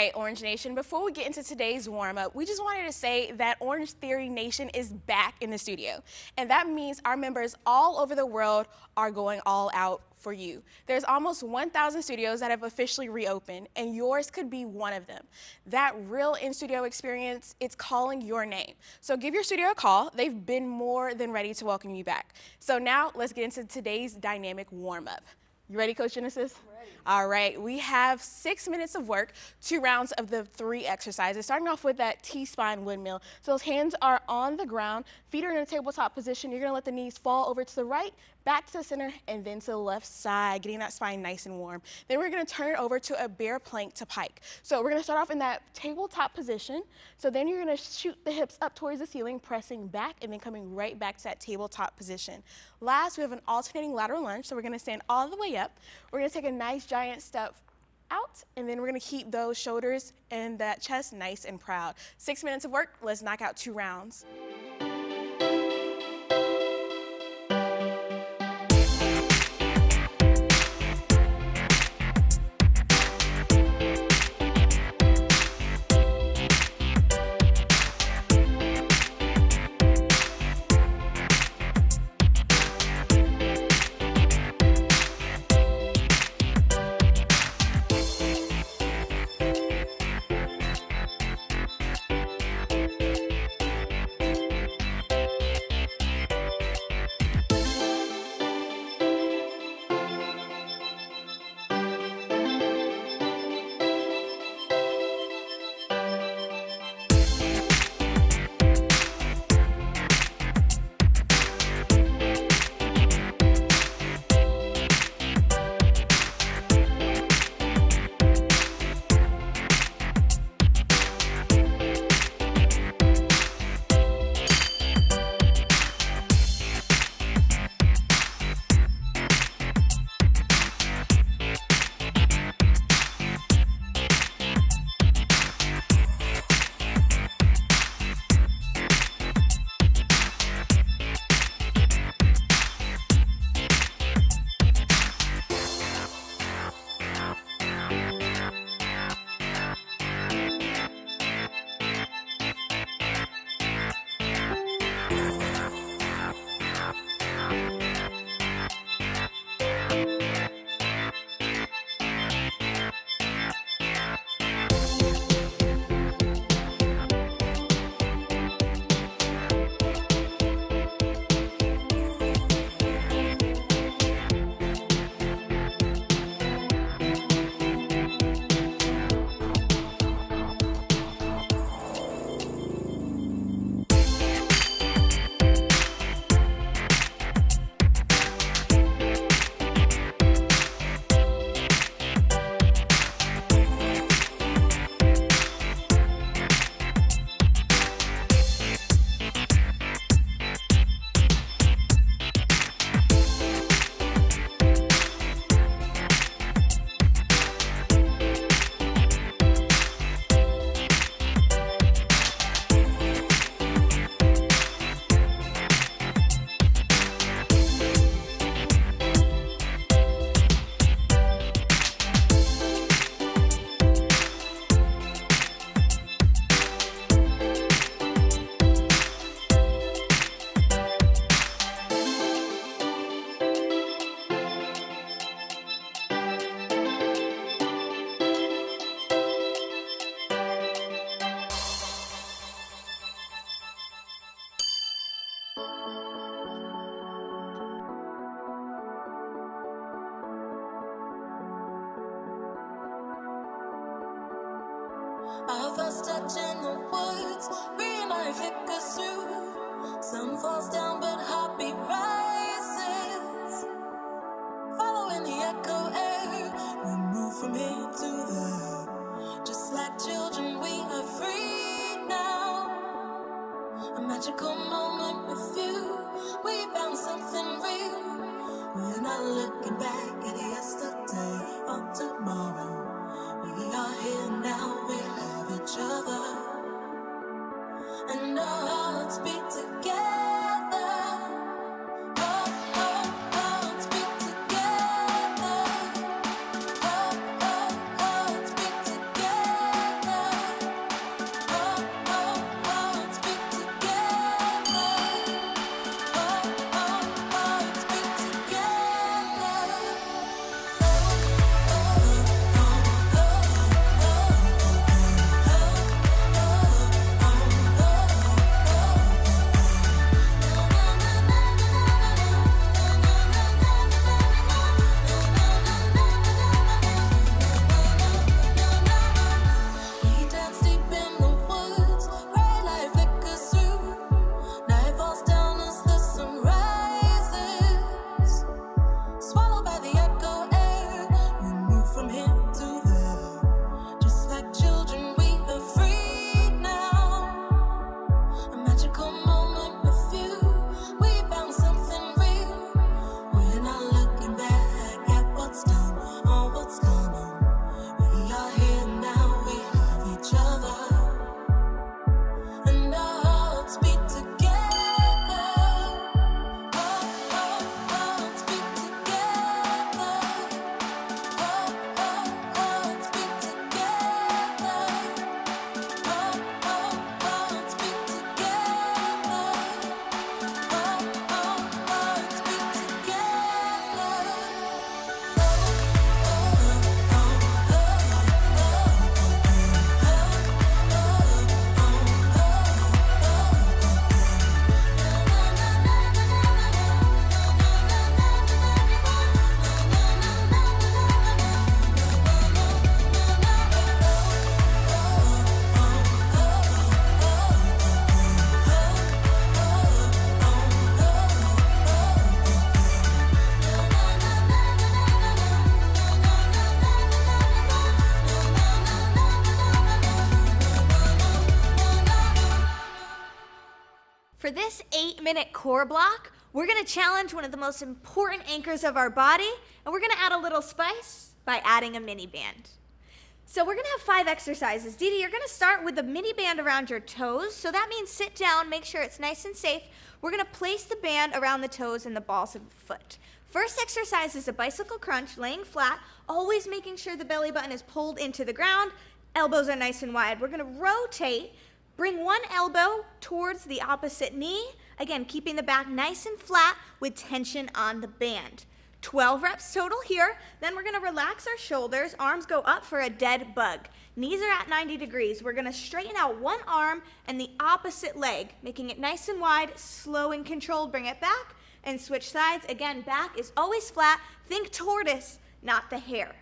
right, Orange Nation, before we get into today's warm-up, we just wanted to say that Orangetheory Nation is back in the studio. And that means our members all over the world are going all out for you. There's almost 1,000 studios that have officially reopened, and yours could be one of them. That real in-studio experience, it's calling your name. So give your studio a call. They've been more than ready to welcome you back. So now let's get into today's dynamic warm-up. You ready, Coach Genesis? Ready. All right, we have 6 minutes of work, 2 rounds of the 3 exercises, starting off with that T-spine windmill. So those hands are on the ground, feet are in a tabletop position. You're gonna let the knees fall over to the right, back to the center, and then to the left side, getting that spine nice and warm. Then we're gonna turn it over to a bear plank to pike. So we're gonna start off in that tabletop position. So then you're gonna shoot the hips up towards the ceiling, pressing back, and then coming right back to that tabletop position. Last, we have an alternating lateral lunge. So we're gonna stand all the way up. We're gonna take a nice giant step out, and then we're gonna keep those shoulders and that chest nice and proud. 6 minutes of work, let's knock out 2 rounds. Our first touch in the woods, real life flickers through. Sun falls down, but heartbeat rises. Following the echo air, we move from here to there. Just like children, we are free now. A magical moment with you. We found something real. We're not looking back at yesterday or tomorrow. We are here now, we have each other, and our hearts beat together. Oh, oh, hearts beat together. Oh, oh, hearts beat together. for this 8-minute core block, we're gonna challenge one of the most important anchors of our body, and we're gonna add a little spice by adding a mini band. So we're gonna have 5 exercises. Dee Dee, you're gonna start with the mini band around your toes. So that means sit down, make sure it's nice and safe. We're gonna place the band around the toes and the balls of the foot. First exercise is a bicycle crunch, laying flat, always making sure the belly button is pulled into the ground. Elbows are nice and wide. We're gonna rotate, bring one elbow towards the opposite knee. Again, keeping the back nice and flat with tension on the band. 12 reps total here. Then we're gonna relax our shoulders. Arms go up for a dead bug. Knees are at 90 degrees. We're gonna straighten out one arm and the opposite leg, making it nice and wide, slow and controlled. Bring it back and switch sides. Again, back is always flat. Think tortoise, not the hare.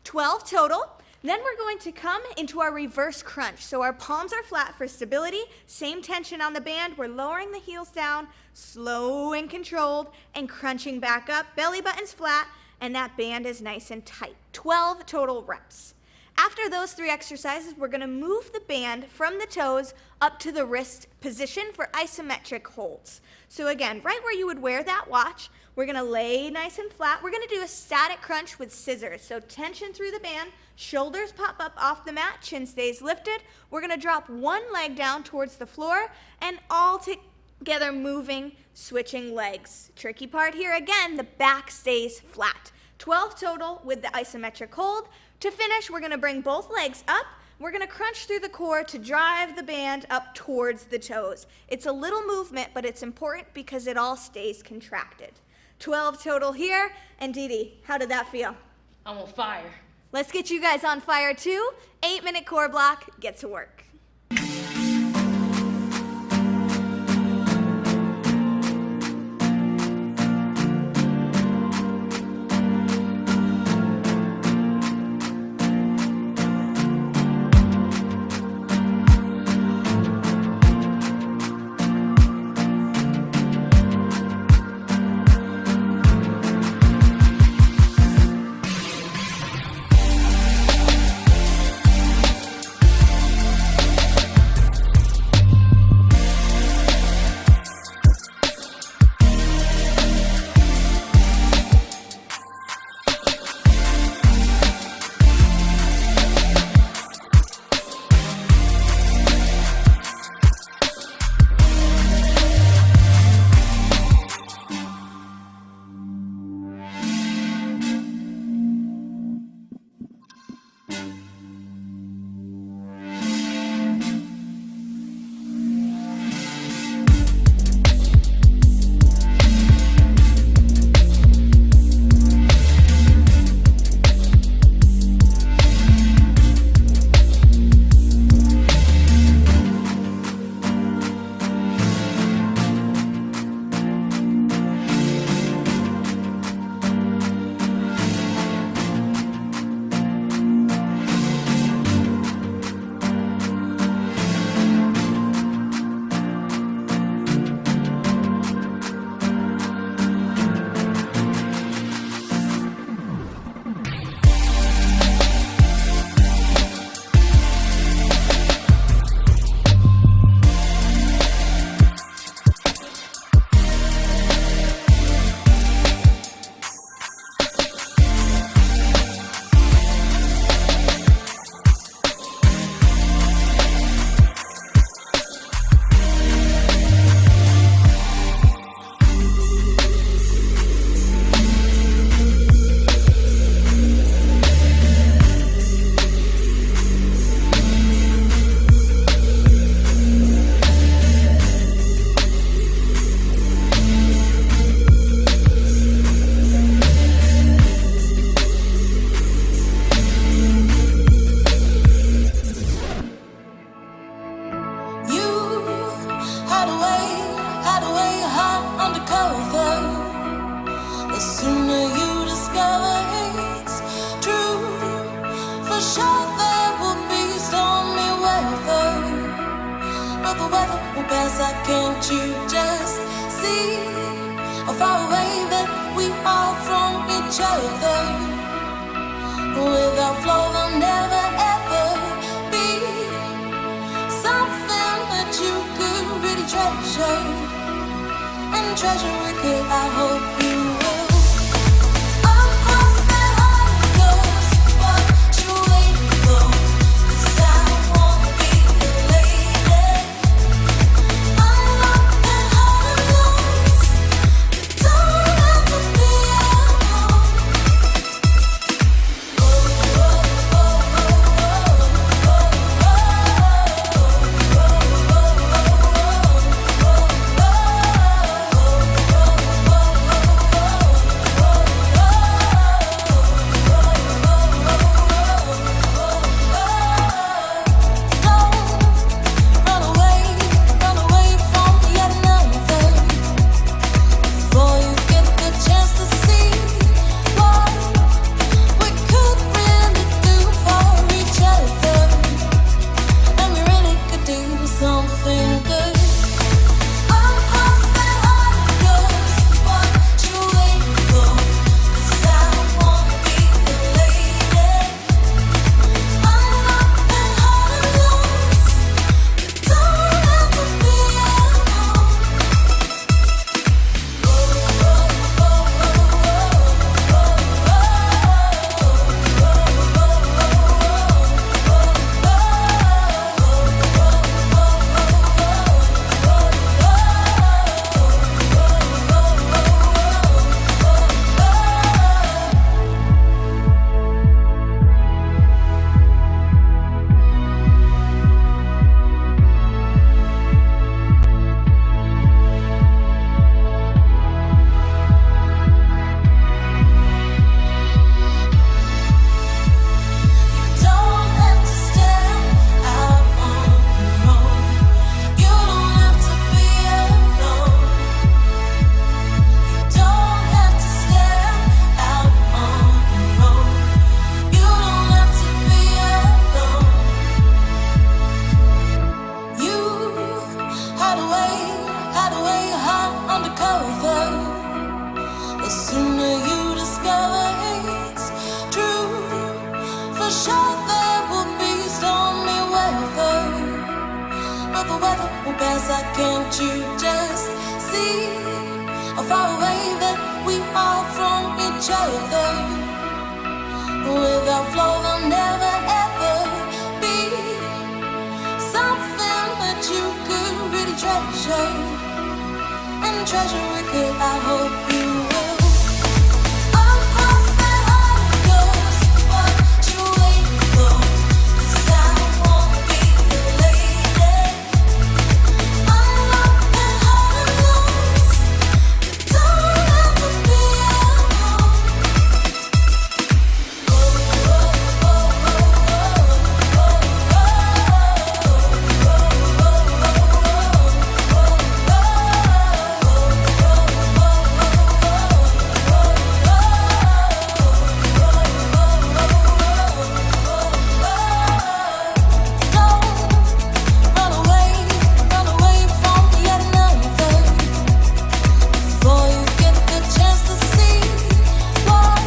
12 total. Then we're going to come into our reverse crunch. So our palms are flat for stability, same tension on the band. We're lowering the heels down, slow and controlled, and crunching back up. Belly button's flat, and that band is nice and tight. 12 total reps. After those 3 exercises, we're gonna move the band from the toes up to the wrist position for isometric holds. So again, right where you would wear that watch, we're gonna lay nice and flat. We're gonna do a static crunch with scissors. So tension through the band, shoulders pop up off the mat, chin stays lifted. We're gonna drop one leg down towards the floor and all together moving, switching legs. Tricky part here again, the back stays flat. 12 total with the isometric hold. To finish, we're gonna bring both legs up. We're gonna crunch through the core to drive the band up towards the toes. It's a little movement, but it's important because it all stays contracted. 12 total here. And Dee Dee, how did that feel? I'm on fire. Let's get you guys on fire too. 8-minute core block, get to work. I can't you just see how far away that we are from each other? Without flow there'll never ever be something that you could really treasure. and treasure it, 'cause I hope you will. I'll cross that line of yours, what you waiting for? 'Cause I wanna be your lady. Unlock that heart of yours. You don't have to be alone. Run away from yet another. Before you get the chance to see what we could really do for each other, and we really could do something good. I'll cross that line of yours, what you waiting for? 'Cause I wanna be your lady. Unlock that heart of yours. You don't have to be alone. You don't have to stand out on your own. You don't have to be alone. You don't have to stand out on your own. You don't have to be alone. You hide away, hide undercover. The sooner you discover it's true, for sure there will be stormy weather. But the weather will pass, can't you just see how far away that we are from each other? Without flow, there'll never ever be something that you could really treasure and treasure it, 'cause I hope you will. I'll cross that line of yours, what you waiting for? 'Cause I wanna be your lady. Unlock that heart of yours. You don't have to be alone. Run away from yet another. Before you get the chance to see what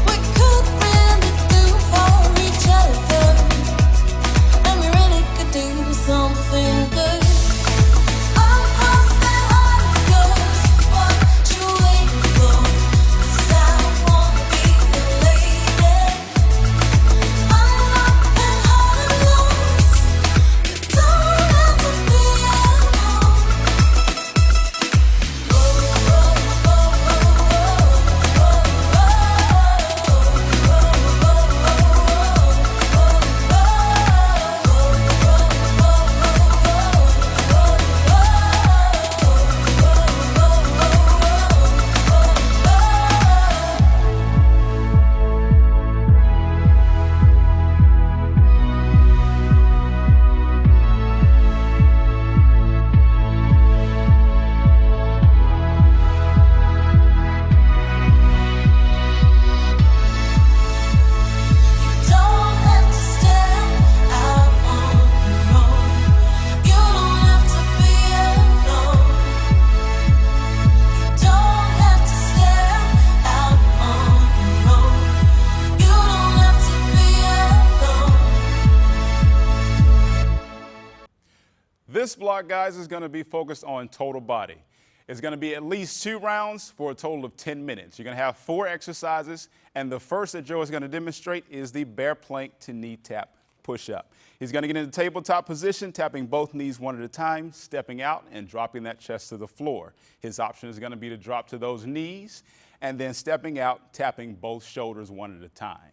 we could really do for each other, and we really could do something good. I'll cross that line of yours, what you waiting for? 'Cause I wanna be your lady. Unlock that heart of yours. You don't have to be alone. You don't have to stand out on your own. You don't have to be alone. You don't have to stand out on your own. You don't have to be alone. This block, guys, is going to be focused on total body. It's going to be at least 2 rounds for a total of 10 minutes. You're going to have 4 exercises, and the first that Joe is going to demonstrate is the bear plank to knee tap push-up. He's going to get into tabletop position, tapping both knees one at a time, stepping out and dropping that chest to the floor. His option is going to be to drop to those knees and then stepping out, tapping both shoulders one at a time.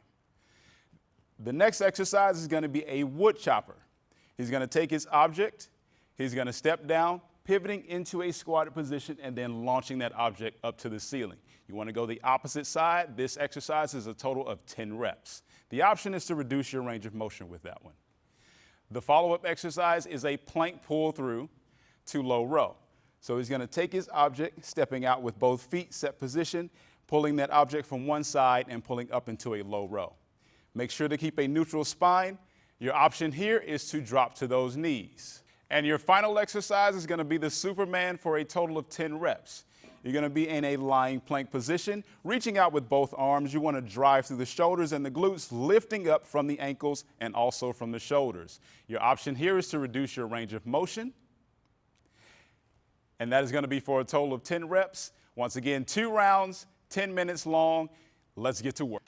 The next exercise is going to be a wood chopper. He's going to take his object, he's going to step down, pivoting into a squatted position and then launching that object up to the ceiling. You want to go the opposite side. This exercise is a total of 10 reps. The option is to reduce your range of motion with that one. The follow-up exercise is a plank pull through to low row. So he's going to take his object, stepping out with both feet set position, pulling that object from one side and pulling up into a low row. Make sure to keep a neutral spine. Your option here is to drop to those knees. And your final exercise is going to be the Superman for a total of 10 reps. You're going to be in a lying plank position, reaching out with both arms. You want to drive through the shoulders and the glutes, lifting up from the ankles and also from the shoulders. Your option here is to reduce your range of motion. And that is going to be for a total of 10 reps. Once again, 2 rounds, 10 minutes long. Let's get to work.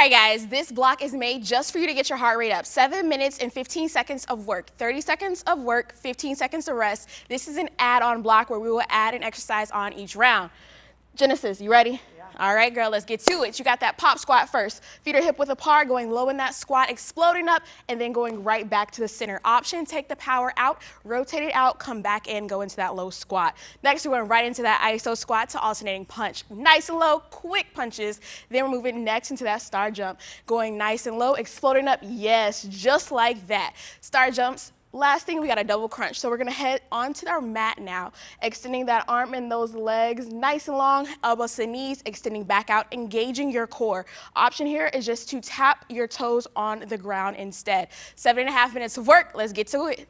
right, guys, this block is made just for you to get your heart rate up. 7 minutes and 15 seconds of work, 30 seconds of work, 15 seconds of rest. This is an add-on block where we will add an exercise on each round. Genesis, you ready? Yeah. All right, girl, let's get to it. You got that pop squat first. Feet are hip width apart, going low in that squat, exploding up, and then going right back to the center. Option, take the power out, rotate it out, come back in, go into that low squat. Next, we're going right into that iso squat to alternating punch. Nice and low, quick punches. Then we're moving next into that star jump, going nice and low, exploding up. Yes, just like that. Star jumps. Last thing, we got a double crunch. So we're gonna head onto our mat now, extending that arm and those legs nice and long, elbows to knees, extending back out, engaging your core. Option here is just to tap your toes on the ground instead. 7.5 minutes of work, let's get to it.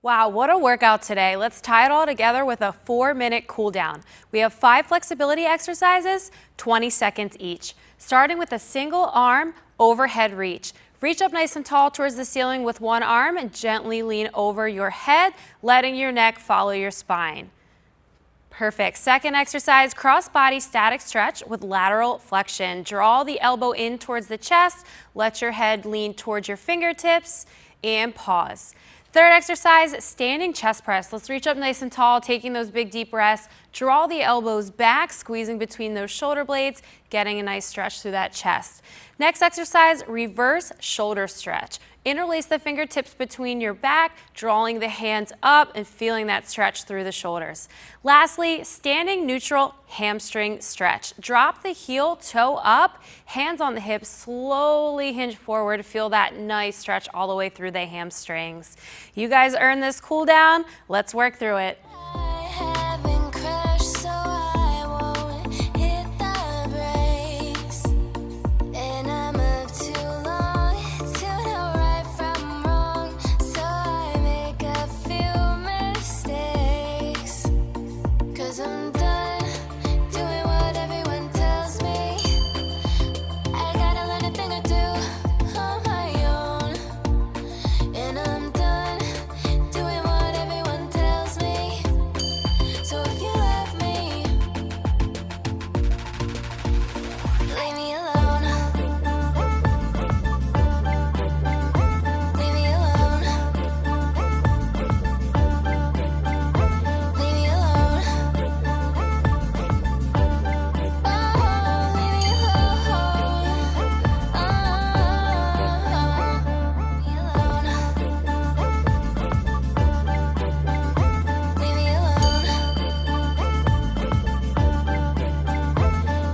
Wow, what a workout today. Let's tie it all together with a 4-minute cool down. We have 5 flexibility exercises, 20 seconds each. Starting with a single arm overhead reach. Reach up nice and tall towards the ceiling with one arm and gently lean over your head, letting your neck follow your spine. Perfect. Second exercise, cross-body static stretch with lateral flexion. Draw the elbow in towards the chest, let your head lean towards your fingertips, and pause. Third exercise, standing chest press. Let's reach up nice and tall, taking those big deep breaths. Draw the elbows back, squeezing between those shoulder blades, getting a nice stretch through that chest. Next exercise, reverse shoulder stretch. Interlace the fingertips between your back, drawing the hands up and feeling that stretch through the shoulders. Lastly, standing neutral hamstring stretch. Drop the heel toe up, hands on the hips, slowly hinge forward. Feel that nice stretch all the way through the hamstrings. You guys earned this cool down. Let's work through it. I haven't crashed, so I won't hit the brakes. And I move too long to know right from wrong, so I make a few mistakes. 'Cause I'm done doing what everyone tells me. I gotta learn a thing or two on my own. And I'm done doing what everyone tells me. So if you love me, leave me alone. Leave me alone. Leave me alone. Oh, leave me alone. Leave me alone.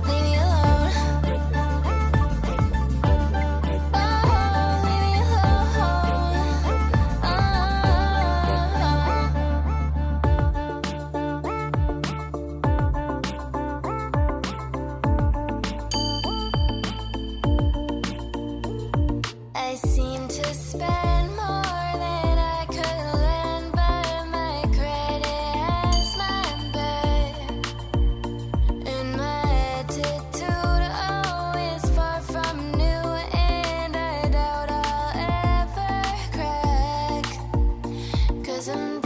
Leave me alone. Oh, leave me alone. I seem to spend more than I could lend, but my credit has my back. And my attitude always far from new, and I doubt I'll ever crack. 'Cause I'm